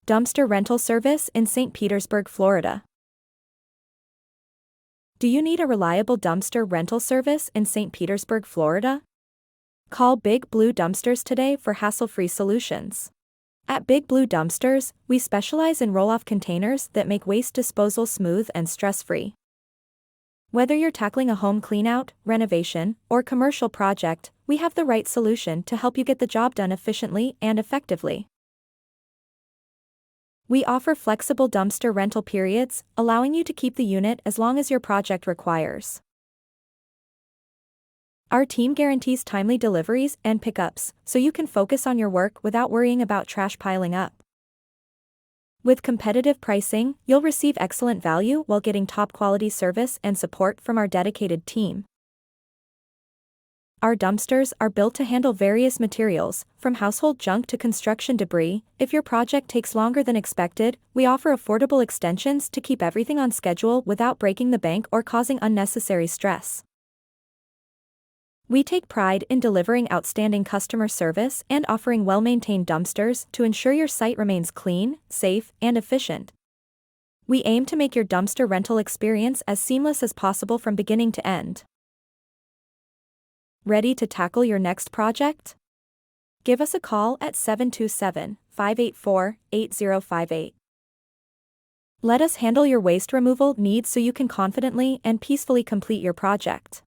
Dumpster rental service in St. Petersburg, Florida. Do you need a reliable dumpster rental service in St. Petersburg, Florida? Call Big Blue Dumpsters today for hassle-free solutions. At Big Blue Dumpsters, we specialize in roll-off containers that make waste disposal smooth and stress-free. Whether you're tackling a home cleanout, renovation, or commercial project, we have the right solution to help you get the job done efficiently and effectively. We offer flexible dumpster rental periods, allowing you to keep the unit as long as your project requires. Our team guarantees timely deliveries and pickups, so you can focus on your work without worrying about trash piling up. With competitive pricing, you'll receive excellent value while getting top-quality service and support from our dedicated team. Our dumpsters are built to handle various materials, from household junk to construction debris. If your project takes longer than expected, we offer affordable extensions to keep everything on schedule without breaking the bank or causing unnecessary stress. We take pride in delivering outstanding customer service and offering well-maintained dumpsters to ensure your site remains clean, safe, and efficient. We aim to make your dumpster rental experience as seamless as possible from beginning to end. Ready to tackle your next project? Give us a call at 727-584-8058. Let us handle your waste removal needs so you can confidently and peacefully complete your project.